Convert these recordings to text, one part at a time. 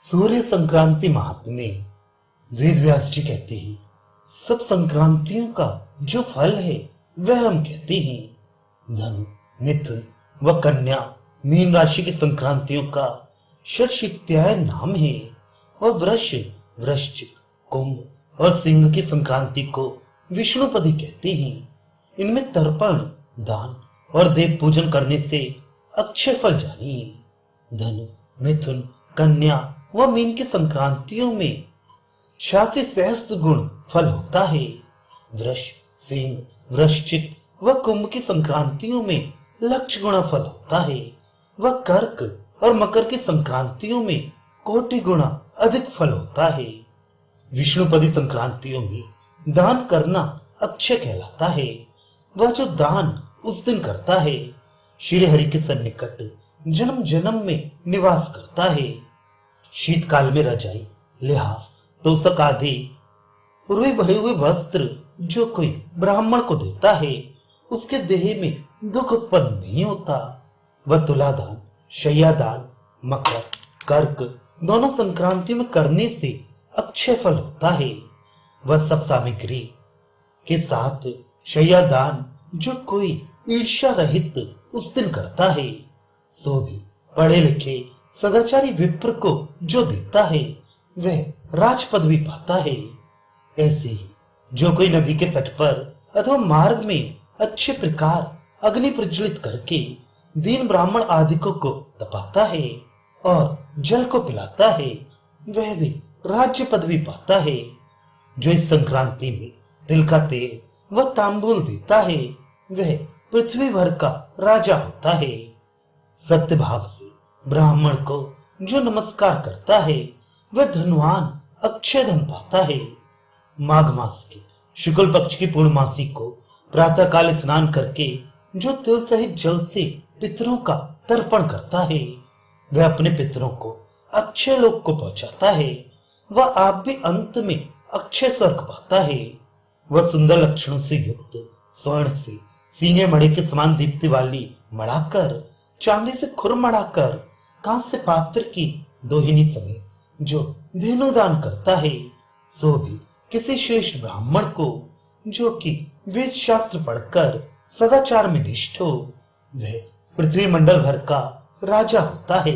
सूर्य संक्रांति महात्म्य। वेद व्यास जी कहते हैं, सब संक्रांतियों का जो फल है वह हम कहते हैं। धनु, मिथुन व कन्या, मीन राशि की संक्रांतियों का षट्शित्याय नाम है। और वृष, वृश्चिक, कुंभ और सिंह की संक्रांति को विष्णुपदी कहते हैं। इनमें तर्पण, दान और देव पूजन करने से अक्षय फल जानिए। धनु, मिथुन, कन्या व मीन की संक्रांतियों में 86 सहस्त्र गुण फल होता है। वृष, सिंह, वृश्चिक व कुंभ की संक्रांतियों में लक्ष गुणा फल होता है। व कर्क और मकर की संक्रांतियों में कोटि गुणा अधिक फल होता है। विष्णुपदी संक्रांतियों में दान करना अक्षय कहलाता है। वह जो दान उस दिन करता है, श्री हरि के सन्निकट जन्म जन्म में निवास करता है। शीतकाल में रजाई, लिहाफ, तोशक आदि रुई भरे हुए वस्त्र जो कोई ब्राह्मण को देता है, उसके देह में दुख उत्पन्न नहीं होता। वह तुलादान, शय्यादान, मकर, कर्क दोनों संक्रांति में करने से अक्षय फल होता है। वह सब सामग्री के साथ शय्यादान जो कोई ईर्ष्या रहित उस दिन करता है, सो भी पढ़े लिखे सदाचारी विप्र को जो देता है वह राज पदवी पाता है। ऐसे ही जो कोई नदी के तट पर अथवा मार्ग में अच्छे प्रकार अग्नि प्रज्वलित करके दीन ब्राह्मण आदिकों को तपाता है और जल को पिलाता है, वह भी राज्य पदवी पाता है। जो इस संक्रांति में तिल का तेल व तांबूल देता है, वह पृथ्वी भर का राजा होता है। सत्य भाव से ब्राह्मण को जो नमस्कार करता है, वह धनवान अक्षय धन पाता है। माघ मास के शुक्ल पक्ष की पूर्णमासी को प्रातः काल स्नान करके जो तिल सहित जल से पितरों का तर्पण करता है, वह अपने पितरों को अक्षय लोक को पहुंचाता है। वह आप भी अंत में अक्षय स्वर्ग पाता है। वह सुंदर लक्षणों से युक्त स्वर्ण से सींगे मणि के समान दीप्ति वाली मढ़ाकर, चांदी से खुर मढ़ाकर, कांस्य पात्र की दोहिनी समेत जो धेनु दान करता है, सो भी किसी श्रेष्ठ ब्राह्मण को जो कि वेद शास्त्र पढ़कर सदाचार में निष्ठ हो, वह पृथ्वी मंडल भर का राजा होता है।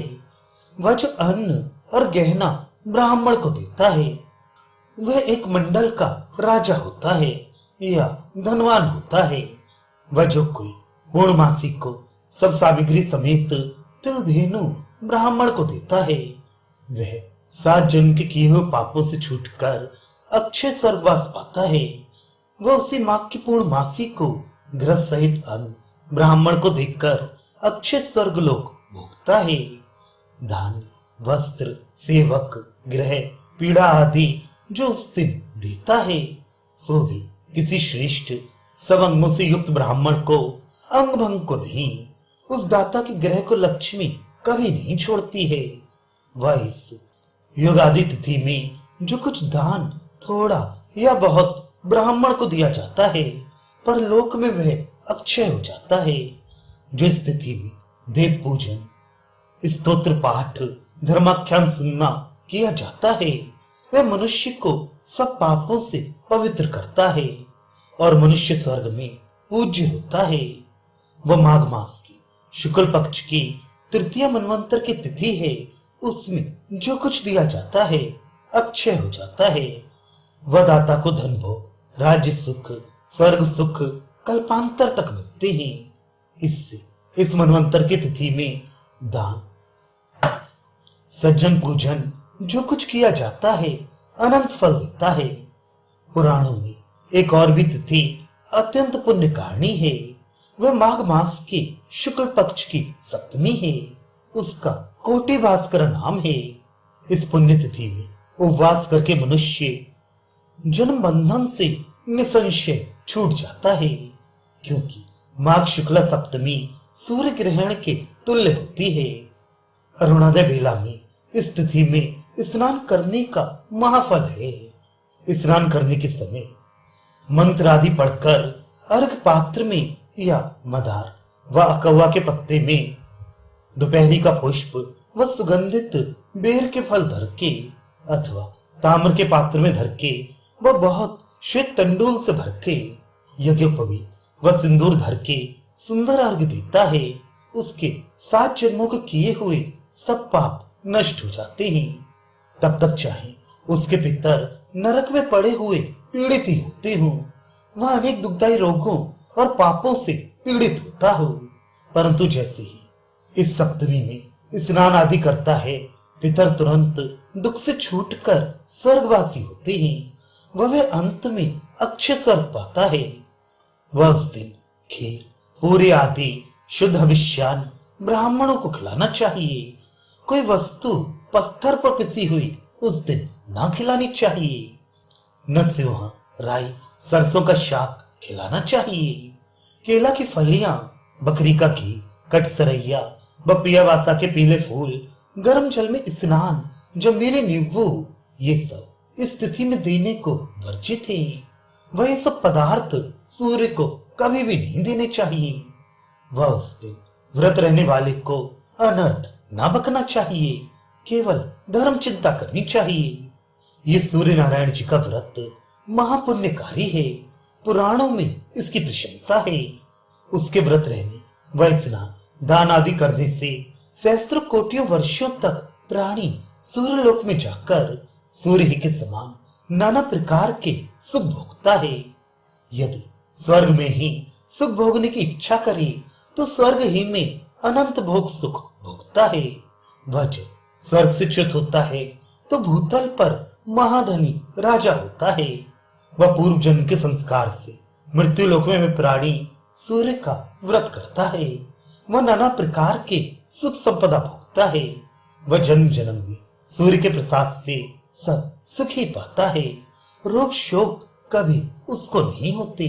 वह जो अन्न और गहना ब्राह्मण को देता है, वह एक मंडल का राजा होता है या धनवान होता है। वह जो कोई पूर्णमासी को सब सामग्री समेत तिल धेनु ब्राह्मण को देता है, वह 7 जन्म के किए हुए पापों से छूटकर अक्षय स्वर्गवास पाता है। वह उसी माघ की पूर्णमासी को घृत सहित अन्न ब्राह्मण को देकर अक्षय स्वर्गलोक भोगता है। धान, वस्त्र, सेवक, गृह, पीड़ा आदि जो उस दिन देता है, सो भी किसी श्रेष्ठ सब अंगों से युक्त ब्राह्मण को अंग भंग को नहीं, उस दाता के ग्रह को लक्ष्मी कभी नहीं छोड़ती है। वह इस युगादि तिथि में जो कुछ दान थोड़ा या बहुत ब्राह्मण को दिया जाता है, पर लोक में वह अक्षय हो जाता है। जो इस तिथि में देव पूजन, स्तोत्र पाठ, धर्माख्यान सुनना किया जाता है, वह मनुष्य को सब पापों से पवित्र करता है और मनुष्य स्वर्ग में पूज्य होता है। वह माघ मास की शुक्ल पक्ष की तृतीय मनवंतर की तिथि है। उसमें जो कुछ दिया जाता है अक्षय हो जाता है। वह दाता को धन भोग, राज्य सुख, स्वर्ग सुख कल्पांतर तक मिलते हैं। इससे इस मनवंतर की तिथि में दान, सज्जन पूजन जो कुछ किया जाता है अनंत फल देता है। पुराणों में एक और भी तिथि अत्यंत पुण्यकारिणी है। वह माघ मास के शुक्ल पक्ष की सप्तमी है। उसका कोटि भास्कर नाम है। इस पुण्य तिथि में उपवास करके मनुष्य जन्म बंधन से निसंशय छूट जाता है, क्योंकि माघ शुक्ला सप्तमी सूर्य ग्रहण के तुल्य होती है। अरुणोदय बेला में इस तिथि में स्नान करने का महाफल है। स्नान करने के समय मंत्र आदि पढ़कर अर्घ पात्र में या मदार व अकवा के पत्ते में दोपहरी का पुष्प व सुगंधित बेर के फल धर के अथवा ताम्र के पात्र में धर के वह बहुत श्वेत तंडुल से भर के यज्ञोपवीत वह सिंदूर धर के सुंदर अर्घ देता है, उसके 7 जन्मों के किए हुए सब पाप नष्ट हो जाते हैं। तब तक चाहे उसके पितर नरक में पड़े हुए पीड़ित ही होते हो, वह अनेक दुखदायी रोगों और पापों से पीड़ित होता हो, परंतु जैसे ही इस सप्तमी में स्नान आदि करता है, पितर तुरंत दुख से छूटकर स्वर्गवासी होते हैं। वह अंत में अक्षय स्वर्ग पाता है। वह उस दिन खीर पूरी आदि शुद्ध हविष्यान ब्राह्मणों को खिलाना चाहिए। कोई वस्तु पत्थर पर पिसी हुई उस दिन ना खिलानी चाहिए। न सिवहा राई सरसों का शाक खिलाना चाहिए। केला की फलियां, बकरी का घी, कटसरैया, बपिया वासा के पीले फूल, गर्म जल में स्नान, जमीरे नींबू, ये सब इस तिथि में देने को वर्जित है। वह ये सब पदार्थ सूर्य को कभी भी नहीं देने चाहिए। वह उस दिन व्रत रहने वाले को अनर्थ ना बकना चाहिए, केवल धर्म चिंता करनी चाहिए। ये सूर्य नारायण जी का व्रत महापुण्यकारी है, पुराणों में इसकी प्रशंसा है। उसके व्रत रहने व स्नान दान आदि करने से सहस्त्र कोटियों वर्षों तक प्राणी सूर्य लोक में जाकर सूर्य ही के समान नाना प्रकार के सुख भोगता है। यदि स्वर्ग में ही सुख भोगने की इच्छा करे तो स्वर्ग ही में अनंत भोग सुख भोगता है। वह जब स्वर्ग से च्युत होता है तो भूतल पर महाधनी राजा होता है। वह पूर्व जन्म के संस्कार से मृत्यु लोक में प्राणी सूर्य का व्रत करता है। वह नाना प्रकार के सुख संपदा भोगता है। वह जन्म जन्म में सूर्य के प्रसाद से सब सुख ही पाता है। रोग शोक कभी उसको नहीं होते।